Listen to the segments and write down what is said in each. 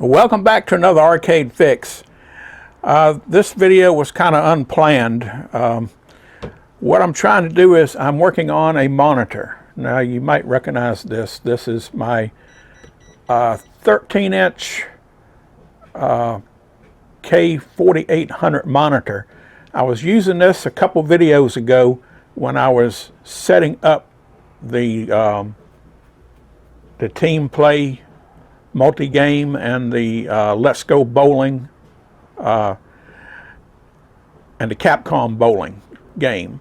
Welcome back to another arcade fix. This video was kind of unplanned. What I'm trying to do is I'm working on a monitor. Now you might recognize this. This is my 13-inch K4800 monitor. I was using this a couple videos ago when I was setting up the team play multi-game and the Let's Go Bowling and the Capcom bowling game.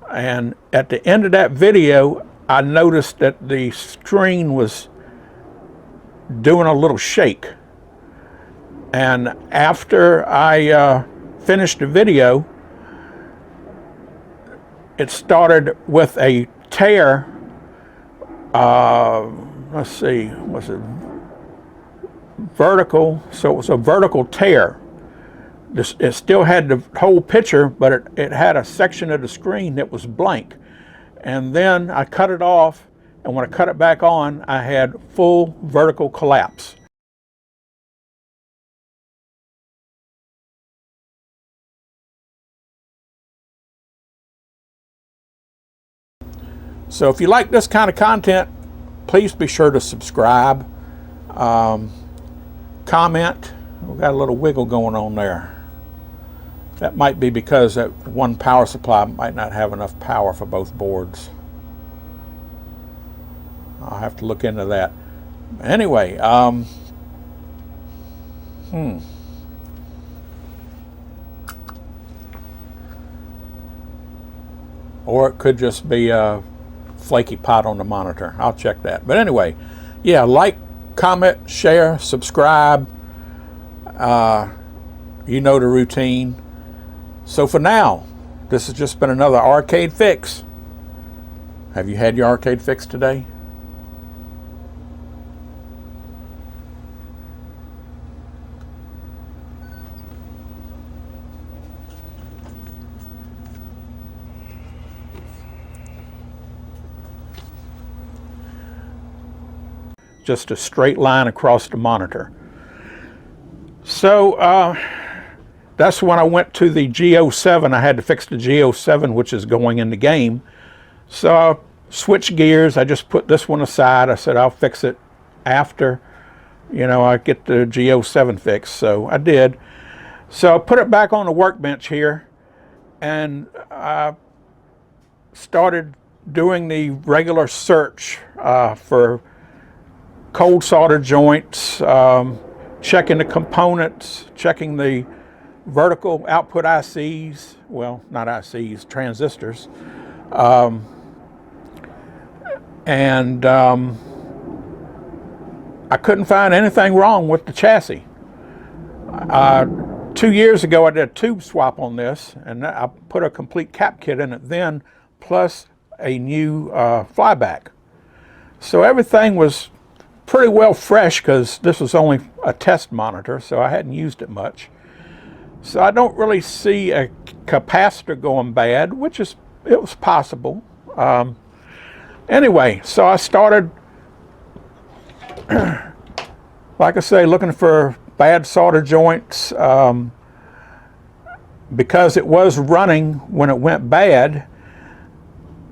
And at the end of that video, I noticed that the screen was doing a little shake. And after I finished the video, it started with a tear. Let's see, was it vertical? So it was a vertical tear. It still had the whole picture, but it had a section of the screen that was blank. And then I cut it off, and when I cut it back on, I had full vertical collapse. So if you like this kind of content, please be sure to subscribe, comment. We've got a little wiggle going on there. That might be because that one power supply might not have enough power for both boards. I'll have to look into that. Anyway, or it could just be a flaky pot on the monitor. I'll check that. But anyway, yeah, like, comment, share, subscribe. You know the routine. So for now, this has just been another arcade fix. Have you had your arcade fix today? Just a straight line across the monitor. So that's when I went to the G07. I had to fix the G07, which is going in the game. So I switched gears. I just put this one aside. I said I'll fix it after, I get the G07 fixed. So I did. So I put it back on the workbench here, and I started doing the regular search for cold solder joints, checking the components, checking the vertical output ICs, well, not ICs, transistors. And I couldn't find anything wrong with the chassis. 2 years ago, I did a tube swap on this, and I put a complete cap kit in it then, plus a new flyback. So everything was pretty well fresh because this was only a test monitor, so I hadn't used it much. So I don't really see a capacitor going bad, which it was possible. Anyway, so I started, like I say, looking for bad solder joints. Because it was running when it went bad,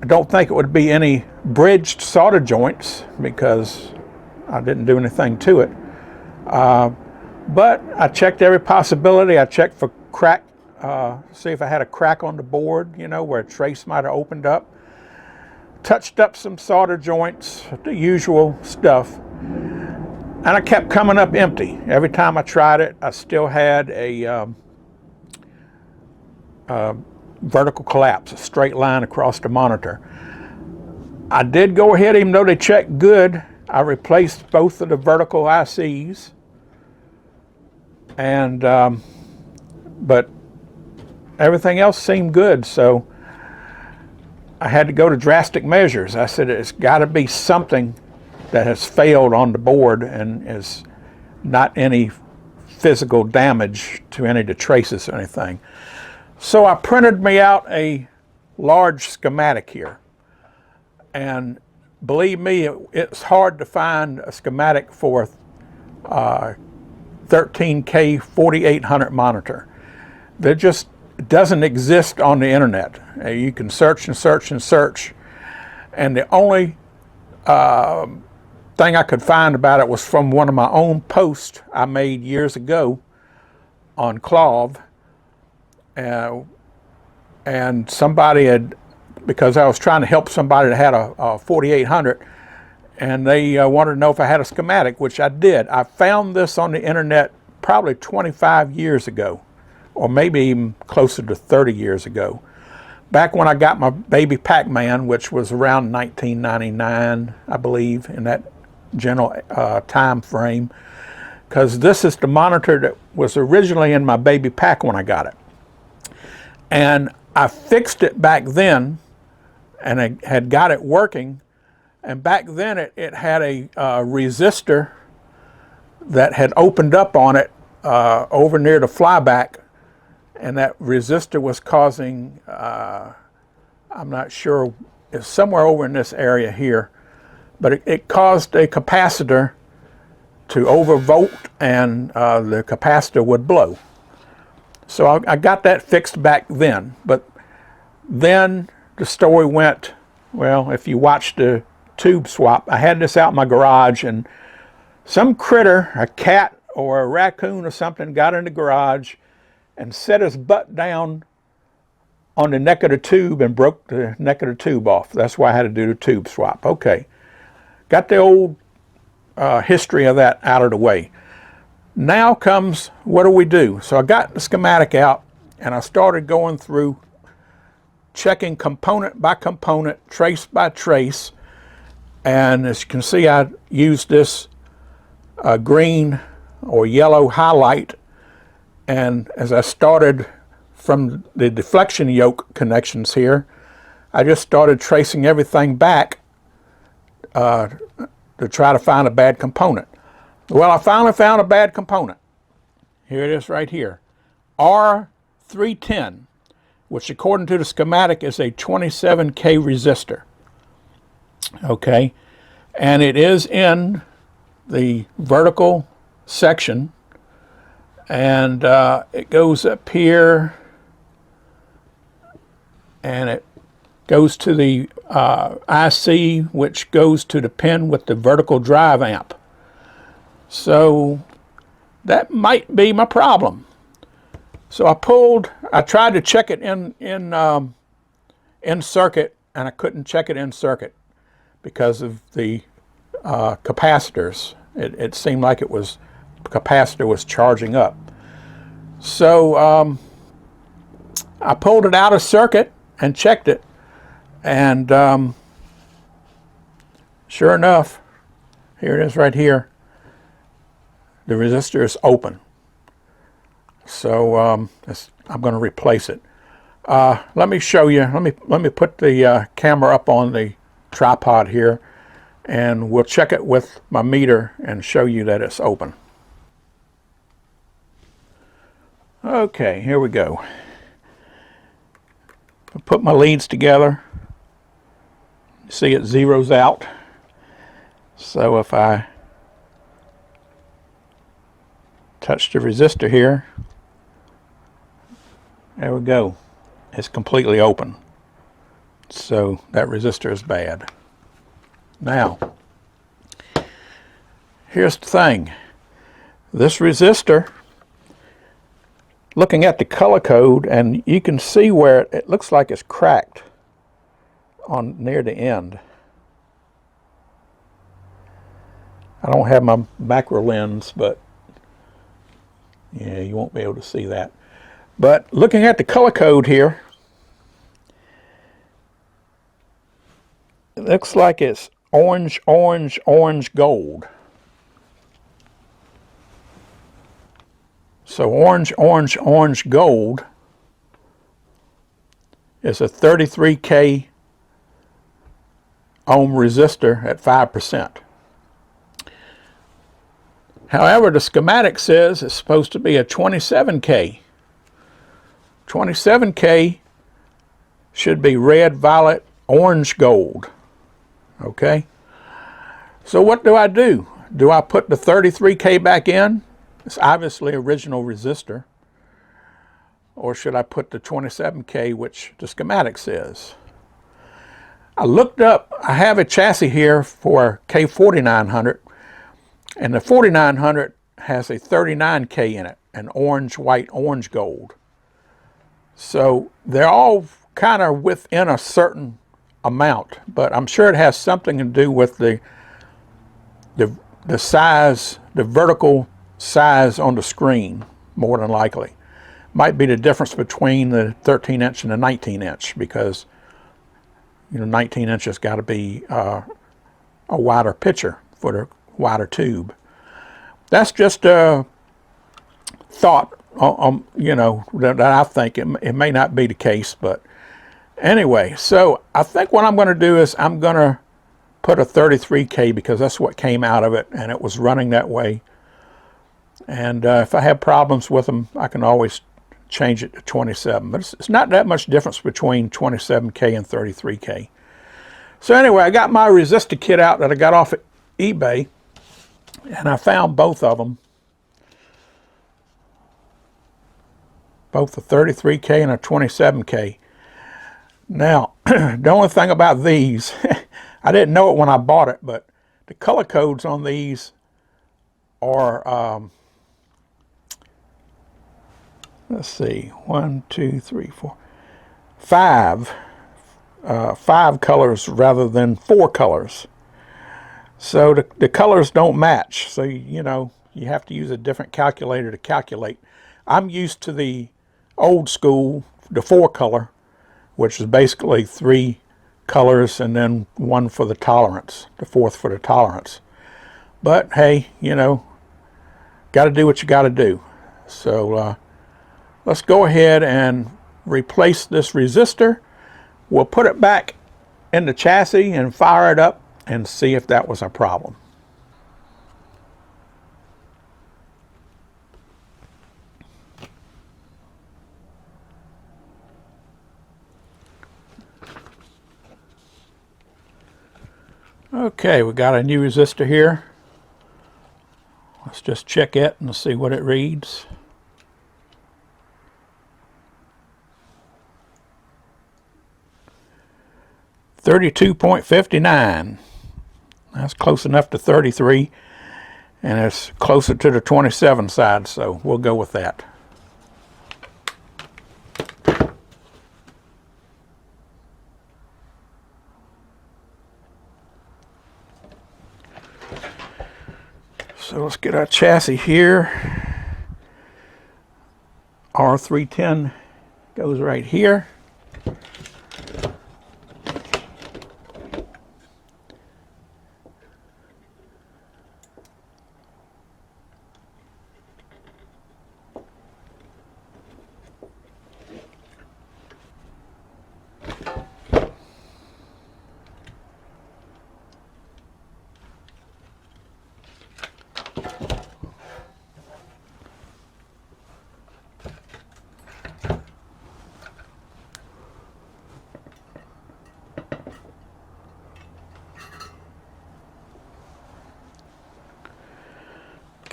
I don't think it would be any bridged solder joints because I didn't do anything to it. But I checked every possibility. I checked for crack, see if I had a crack on the board, where a trace might have opened up. Touched up some solder joints, the usual stuff. And I kept coming up empty. Every time I tried it, I still had a vertical collapse, a straight line across the monitor. I did go ahead, even though they checked good, I replaced both of the vertical ICs. And but everything else seemed good, so I had to go to drastic measures. I said it's got to be something that has failed on the board and is not any physical damage to any of the traces or anything. So I printed me out a large schematic here, and believe me, it's hard to find a schematic for 13K 4800 monitor. That just doesn't exist on the internet. You can search and search and search, and the only thing I could find about it was from one of my own posts I made years ago on Clove, and somebody had, because I was trying to help somebody that had a 4800, and they wanted to know if I had a schematic, which I did. I found this on the internet probably 25 years ago, or maybe even closer to 30 years ago. Back when I got my baby Pac-Man, which was around 1999, I believe, in that general time frame, because this is the monitor that was originally in my baby Pac when I got it. And I fixed it back then, and I had got it working, and back then it had a resistor that had opened up on it over near the flyback, and that resistor was causing, I'm not sure, it's somewhere over in this area here, but it caused a capacitor to overvolt, and the capacitor would blow. So I got that fixed back then, but then the story went, well, if you watch the tube swap, I had this out in my garage, and some critter, a cat or a raccoon or something, got in the garage and set his butt down on the neck of the tube and broke the neck of the tube off. That's why I had to do the tube swap. Okay, got the old history of that out of the way. Now comes, what do we do? So I got the schematic out, and I started going through checking component by component, trace by trace, and as you can see, I used this green or yellow highlight, and as I started from the deflection yoke connections here, I just started tracing everything back to try to find a bad component. Well, I finally found a bad component. Here it is right here. R310, which according to the schematic is a 27K resistor. Okay, and it is in the vertical section, and it goes up here, and it goes to the IC, which goes to the pin with the vertical drive amp. So that might be my problem. So I tried to check it in circuit, and I couldn't check it in circuit because of the capacitors. It seemed like the capacitor was charging up. So I pulled it out of circuit and checked it, and sure enough, here it is right here. The resistor is open. So I'm going to replace it. Let me show you. Let me put the camera up on the tripod here, and we'll check it with my meter and show you that it's open. Okay, here we go. I put my leads together. See, it zeroes out. So if I touch the resistor here, there we go. It's completely open. So that resistor is bad. Now, here's the thing. This resistor, looking at the color code, and you can see where it looks like it's cracked on near the end. I don't have my macro lens, but yeah, you won't be able to see that. But looking at the color code here, it looks like it's orange, orange, orange, gold. So orange, orange, orange, gold is a 33K ohm resistor at 5%. However, the schematic says it's supposed to be a 27K. 27K should be red, violet, orange, gold. Okay? So what do? Do I put the 33K back in It's obviously original resistor. Or should I put the 27K, which the schematic says? I looked up, I have a chassis here for K4900, and the 4900 has a 39K in it, an orange, white, orange, gold. So they're all kind of within a certain amount, but I'm sure it has something to do with the size, the vertical size on the screen, more than likely. Might be the difference between the 13-inch and the 19-inch, because 19 inches got to be a wider picture for the wider tube. That's just a thought, that I think. It may not be the case, but anyway. So I think what I'm going to do is I'm going to put a 33K, because that's what came out of it, and it was running that way. And if I have problems with them, I can always change it to 27. But it's not that much difference between 27K and 33K. So anyway, I got my resistor kit out that I got off at eBay, and I found both of them. Both a 33K and a 27K. Now, the only thing about these, I didn't know it when I bought it, but the color codes on these are, let's see, 1, 2, 3, 4, 5 colors rather than 4 colors. So the colors don't match. So, you have to use a different calculator to calculate. I'm used to the old school, the 4 color, which is basically 3 colors and then 1 for the tolerance, the 4th for the tolerance. But hey, got to do what you got to do. So let's go ahead and replace this resistor. We'll put it back in the chassis and fire it up and see if that was a problem. Okay, we got a new resistor here. Let's just check it and see what it reads. $32.59. That's close enough to 33, and it's closer to the 27 side, so we'll go with that. So let's get our chassis here. R310 goes right here.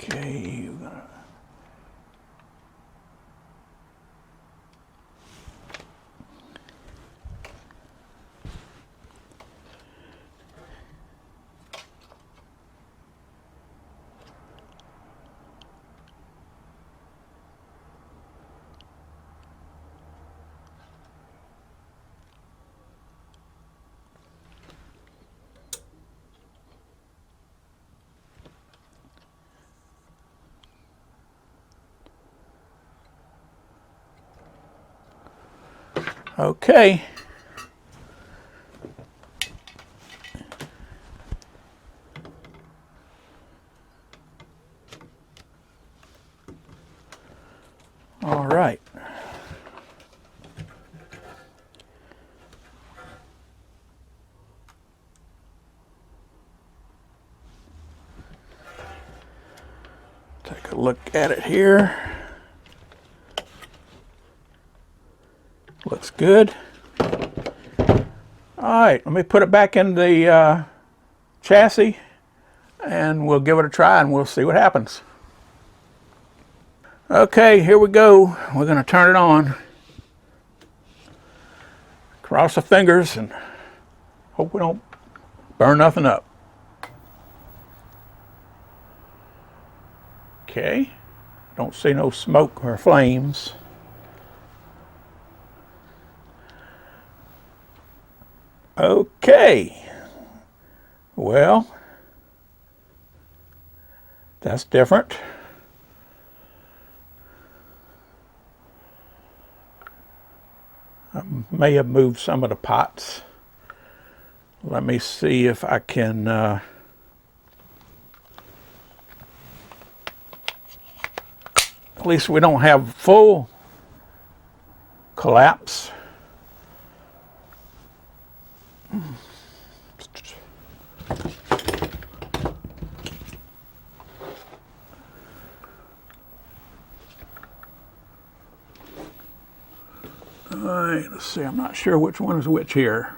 Okay, okay. All right. Take a look at it here. Looks good. All right, let me put it back in the chassis, and we'll give it a try and we'll see what happens. Okay, here we go. We're going to turn it on. Cross the fingers and hope we don't burn nothing up. Okay, don't see no smoke or flames. Okay, well, that's different. I may have moved some of the pots. Let me see if I can at least we don't have full collapse. All right, let's see. I'm not sure which one is which here.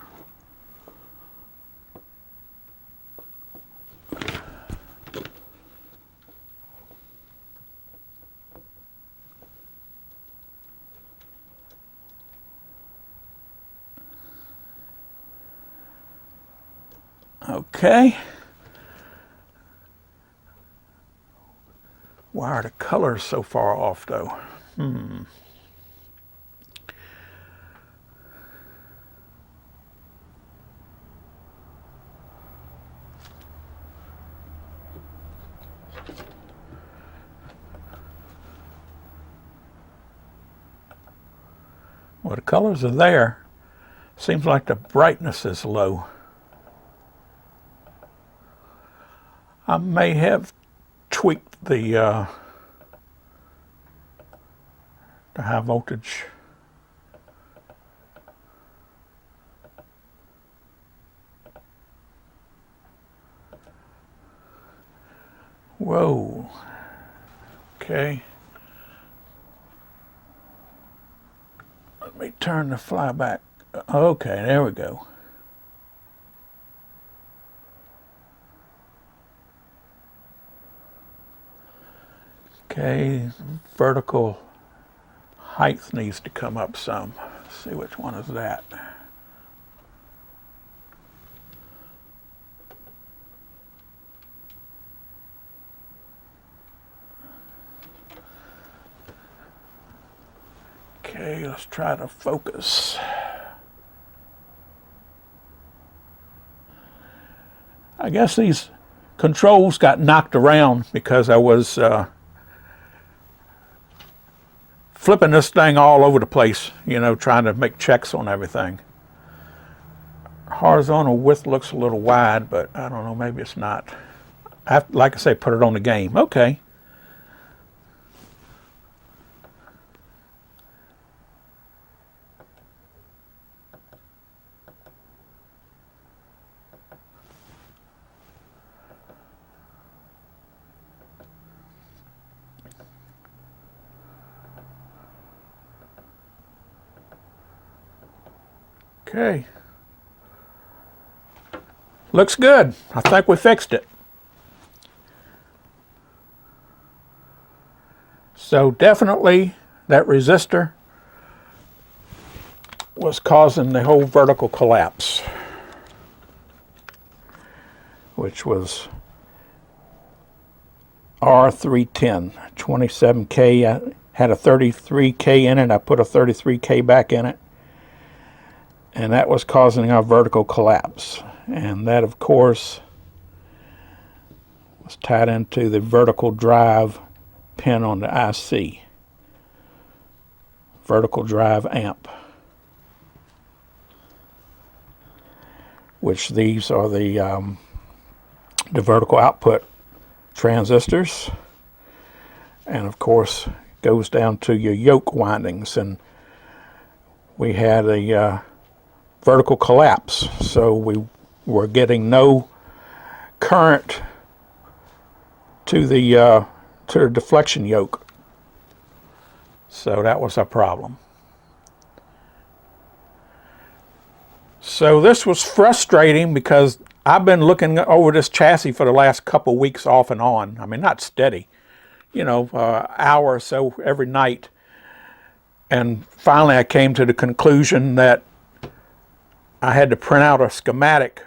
Okay. Why are the colors so far off, though? Well, the colors are there. Seems like the brightness is low. I may have tweaked the high voltage. Whoa. Okay. Let me turn the flyback. Okay, there we go. Okay, vertical height needs to come up some. Let's see which one is that. Okay, let's try to focus. I guess these controls got knocked around because I was flipping this thing all over the place, you know, trying to make checks on everything. Horizontal width looks a little wide, but I don't know, maybe it's not. I have, like I say, put it on the game. Okay. Okay. Looks good. I think we fixed it. So definitely that resistor was causing the whole vertical collapse, which was R310, 27K. I had a 33K in it. I put a 33K back in it. And that was causing our vertical collapse. And that, of course, was tied into the vertical drive pin on the IC. Vertical drive amp. Which these are the vertical output transistors. And, of course, goes down to your yoke windings. And we had a vertical collapse, so we were getting no current to the deflection yoke, so that was a problem. So this was frustrating because I've been looking over this chassis for the last couple weeks off and on. I mean, not steady, hour or so every night. And finally I came to the conclusion that I had to print out a schematic,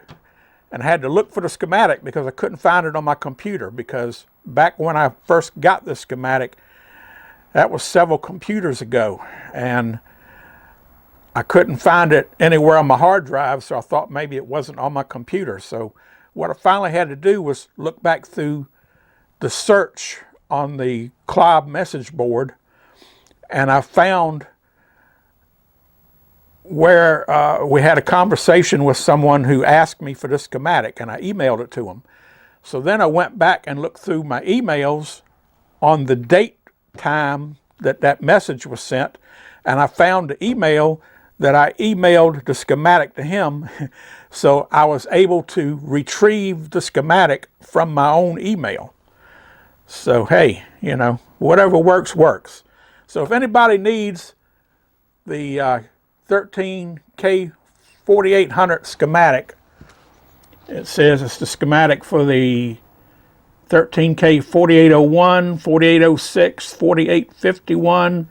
and I had to look for the schematic because I couldn't find it on my computer, because back when I first got the schematic, that was several computers ago, and I couldn't find it anywhere on my hard drive, so I thought maybe it wasn't on my computer. So what I finally had to do was look back through the search on the Cloud message board, and I found where we had a conversation with someone who asked me for this schematic, and I emailed it to him. So then I went back and looked through my emails on the date time that that message was sent, and I found the email that I emailed the schematic to him. So I was able to retrieve the schematic from my own email. So hey, whatever works, works. So if anybody needs the 13K 4800 schematic, it says it's the schematic for the 13K 4801, 4806, 4851,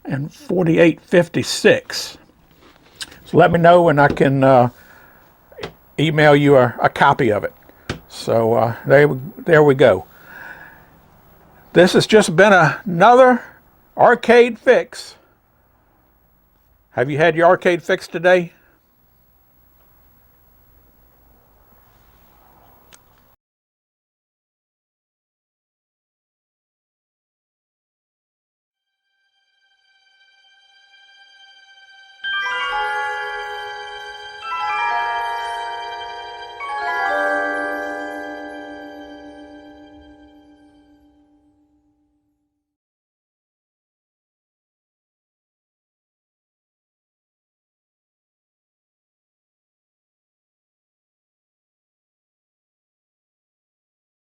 and 4856. So let me know and I can email you a copy of it. So there we go. This has just been another arcade fix. Have you had your arcade fix today?